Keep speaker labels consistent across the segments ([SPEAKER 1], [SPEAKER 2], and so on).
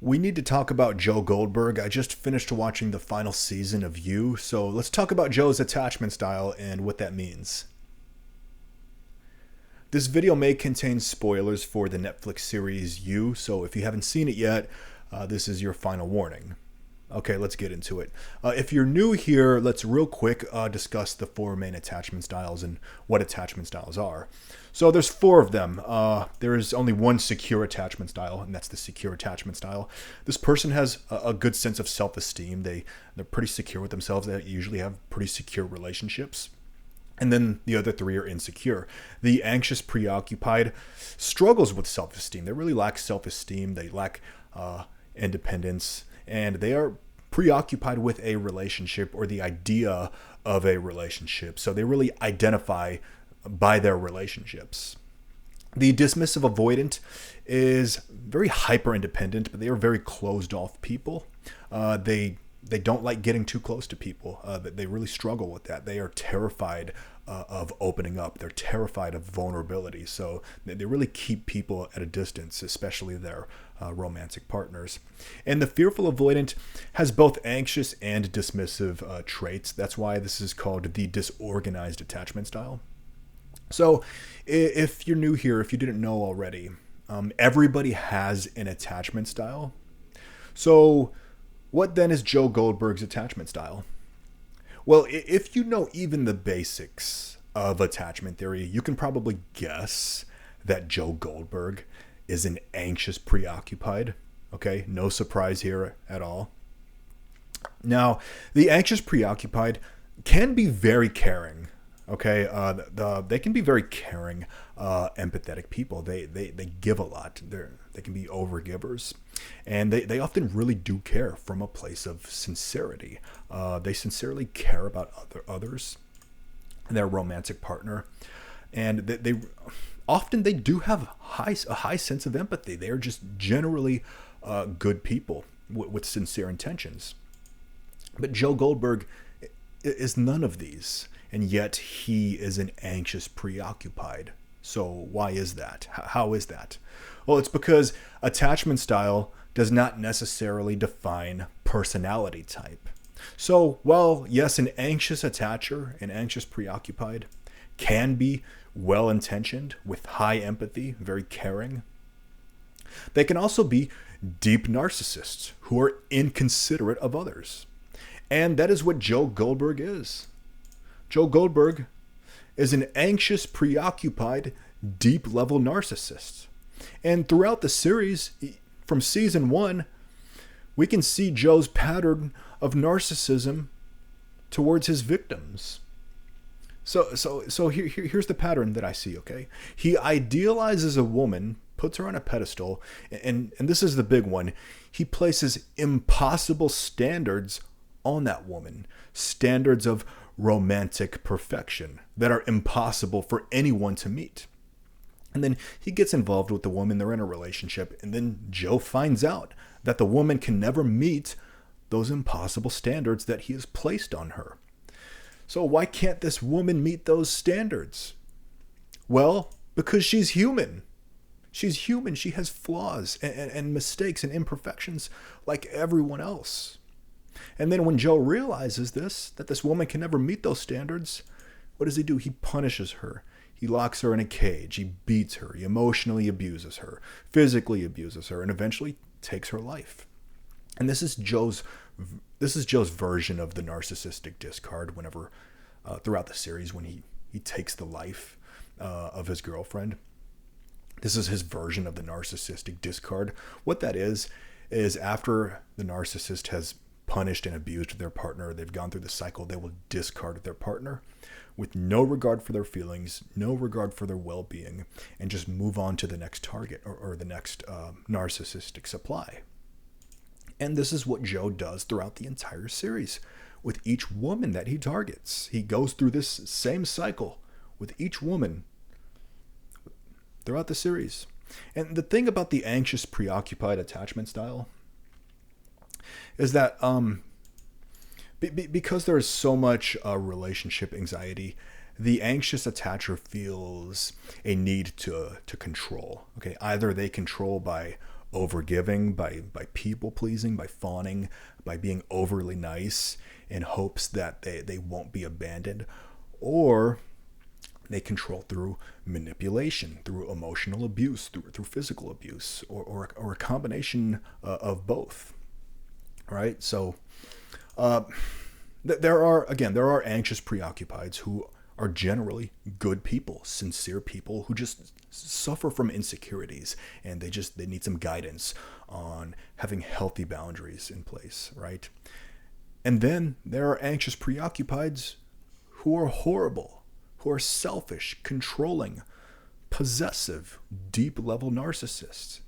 [SPEAKER 1] We need to talk about Joe Goldberg. I just finished watching the final season of You, so let's talk about Joe's attachment style and what that means. This video may contain spoilers for the Netflix series You, so if you haven't seen it yet, this is your final warning. Okay, let's get into it. If you're new here, let's real quick discuss the four main attachment styles and what attachment styles are. So there's four of them. There is only one secure attachment style, and that's the secure attachment style. This person has a good sense of self-esteem. They're pretty secure with themselves. They usually have pretty secure relationships. And then the other three are insecure. The anxious preoccupied struggles with self-esteem. They really lack self-esteem. They lack independence. And they are preoccupied with a relationship or the idea of a relationship. So they really identify by their relationships. The dismissive avoidant is very hyper independent, but they are very closed off people. They don't like getting too close to people. They really struggle with that. They are terrified of opening up. They're terrified of vulnerability. So they really keep people at a distance, especially their romantic partners. And the fearful avoidant has both anxious and dismissive traits. That's why this is called the disorganized attachment style. So if you're new here, if you didn't know already, everybody has an attachment style. So what then is Joe Goldberg's attachment style? Well, if you know even the basics of attachment theory, you can probably guess that Joe Goldberg is an anxious preoccupied. Okay, no surprise here at all. Now, the anxious preoccupied can be very caring. Okay, they can be very caring, empathetic people. They give a lot. They can be overgivers, and they often really do care from a place of sincerity. They sincerely care about others, their romantic partner, and they often do have a high sense of empathy. They are just generally good people with sincere intentions. But Joe Goldberg is none of these. And yet he is an anxious preoccupied. So why is that? How is that? Well, it's because attachment style does not necessarily define personality type. So while, yes, an anxious attacher, an anxious preoccupied, can be well-intentioned with high empathy, very caring, they can also be deep narcissists who are inconsiderate of others. And that is what Joe Goldberg is. Joe Goldberg is an anxious, preoccupied, deep-level narcissist. And throughout the series, from season 1, we can see Joe's pattern of narcissism towards his victims. So here's the pattern that I see, okay? He idealizes a woman, puts her on a pedestal, and this is the big one. He places impossible standards on that woman. Standards of romantic perfection that are impossible for anyone to meet. And then he gets involved with the woman, they're in a relationship, and then Joe finds out that the woman can never meet those impossible standards that he has placed on her. So why can't this woman meet those standards? Well, because she's human. She's human. She has flaws and mistakes and imperfections like everyone else. And then when Joe realizes that this woman can never meet those standards, what does he do? He punishes her. He locks her in a cage. He beats her. He emotionally abuses her, physically abuses her, and eventually takes her life. And this is Joe's version of the narcissistic discard whenever, throughout the series, when he takes the life of his girlfriend. This is his version of the narcissistic discard. What that is after the narcissist has punished and abused their partner, they've gone through the cycle, they will discard their partner with no regard for their feelings, no regard for their well-being, and just move on to the next target or the next narcissistic supply. And this is what Joe does throughout the entire series with each woman that he targets. He goes through this same cycle with each woman throughout the series. And the thing about the anxious, preoccupied attachment style is that because there is so much relationship anxiety, the anxious attacher feels a need to control. Okay, either they control by overgiving, by people pleasing, by fawning, by being overly nice in hopes that they won't be abandoned, or they control through manipulation, through emotional abuse, through physical abuse, or a combination of both. Right? So there are anxious preoccupieds who are generally good people, sincere people who just suffer from insecurities, and they need some guidance on having healthy boundaries in place, right? And then there are anxious preoccupieds who are horrible, who are selfish, controlling, possessive, deep-level narcissists.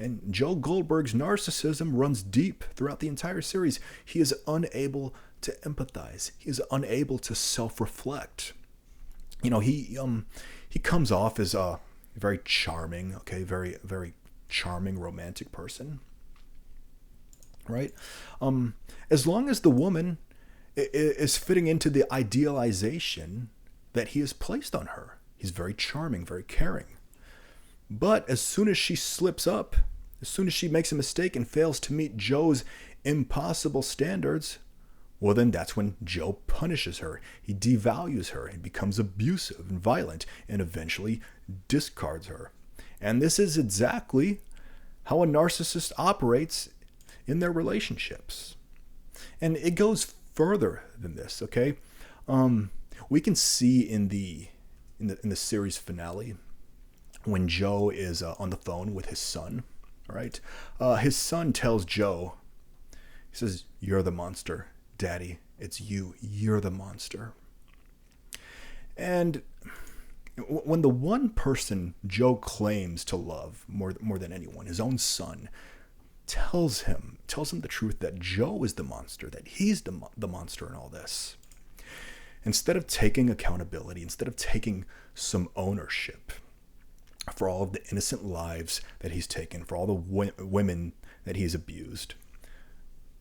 [SPEAKER 1] And Joe Goldberg's narcissism runs deep throughout the entire series. He is unable to empathize. He is unable to self-reflect. You know, he comes off as a very charming, very, very charming romantic person, right? As long as the woman is fitting into the idealization that he has placed on her. He's very charming, very caring. But as soon as she slips up, as soon as she makes a mistake and fails to meet Joe's impossible standards, well, then that's when Joe punishes her. He devalues her and becomes abusive and violent and eventually discards her. And this is exactly how a narcissist operates in their relationships. And it goes further than this, okay? We can see in the series finale when Joe is on the phone with his son, right? His son tells Joe, he says, "You're the monster, Daddy. It's you. You're the monster." And when the one person Joe claims to love more than anyone, his own son, tells him the truth that Joe is the monster, that he's the monster in all this, instead of taking accountability, instead of taking some ownership for all of the innocent lives that he's taken, for all the women that he's abused,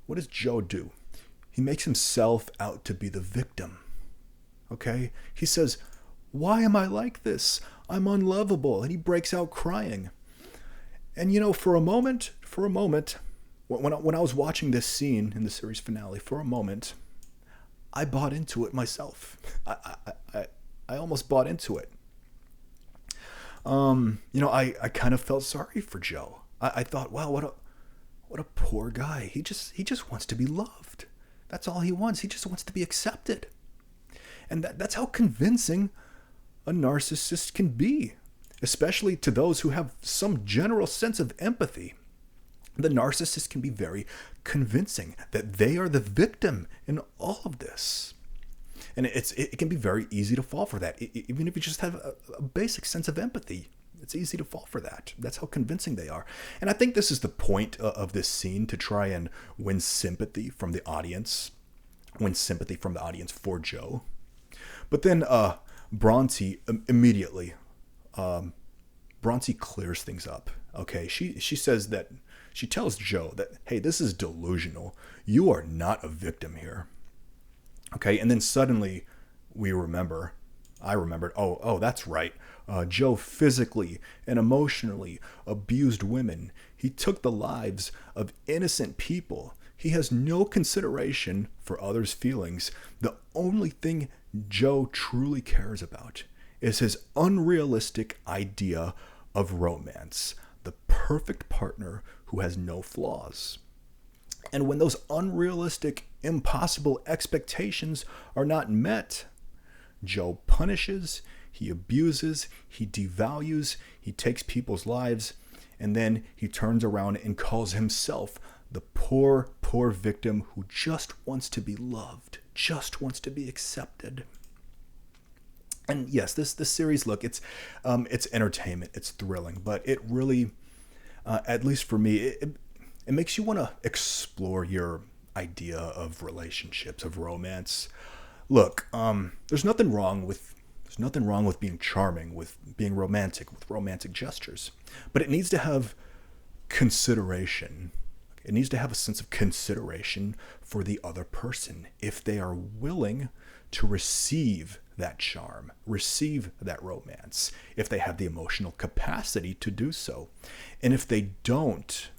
[SPEAKER 1] what does Joe do? He makes himself out to be the victim. Okay? He says, "Why am I like this? I'm unlovable." And he breaks out crying. And you know, for a moment, when I was watching this scene in the series finale, for a moment, I bought into it myself. I almost bought into it. You know, I kind of felt sorry for Joe. I thought, wow, what a poor guy. He just wants to be loved. That's all he wants. He just wants to be accepted. And that's how convincing a narcissist can be, especially to those who have some general sense of empathy. The narcissist can be very convincing that they are the victim in all of this. And it can be very easy to fall for that. Even if you just have a basic sense of empathy, it's easy to fall for that. That's how convincing they are. And I think this is the point of this scene, to try and win sympathy from the audience. Win sympathy from the audience for Joe. But then Bronte immediately, Bronte clears things up. Okay, she says that, she tells Joe that, hey, this is delusional. You are not a victim here. Okay, and then suddenly I remembered, oh, that's right. Joe physically and emotionally abused women. He took the lives of innocent people. He has no consideration for others' feelings. The only thing Joe truly cares about is his unrealistic idea of romance, the perfect partner who has no flaws. And when those unrealistic, impossible expectations are not met, Joe punishes, he abuses, he devalues, he takes people's lives, and then he turns around and calls himself the poor, poor victim who just wants to be loved, just wants to be accepted. And yes, this series, look, it's entertainment, it's thrilling, but it really, at least for me, it makes you want to explore your idea of relationships, of romance. Look, there's nothing wrong with being charming, with being romantic, with romantic gestures, but it needs to have consideration. It needs to have a sense of consideration for the other person, if they are willing to receive that charm, receive that romance, if they have the emotional capacity to do so. And if they don't,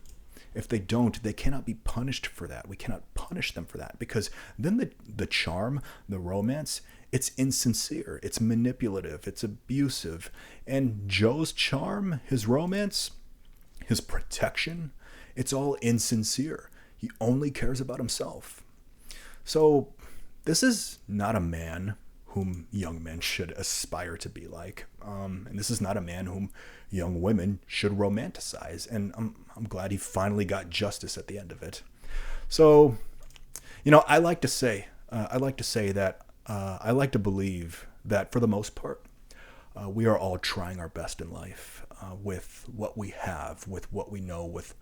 [SPEAKER 1] they cannot be punished for that. We cannot punish them for that, because then the charm, the romance, it's insincere, it's manipulative, it's abusive. And Joe's charm, his romance, his protection, it's all insincere. He only cares about himself. So this is not a man whom young men should aspire to be like. And this is not a man whom young women should romanticize. And I'm glad he finally got justice at the end of it. So, I like to say that I like to believe that for the most part, we are all trying our best in life with what we have, with what we know, with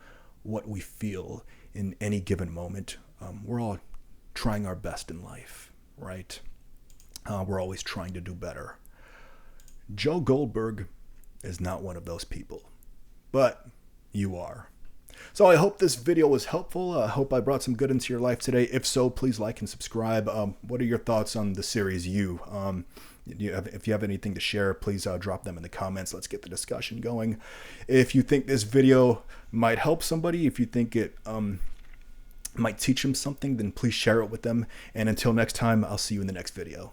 [SPEAKER 1] what we feel in any given moment. We're all trying our best in life, right? We're always trying to do better. Joe Goldberg is not one of those people, but you are. So I hope this video was helpful. I hope I brought some good into your life today. If so, please like and subscribe. What are your thoughts on the series You? If you have anything to share, please drop them in the comments. Let's get the discussion going. If you think this video might help somebody, if you think it might teach them something, then please share it with them. And until next time, I'll see you in the next video.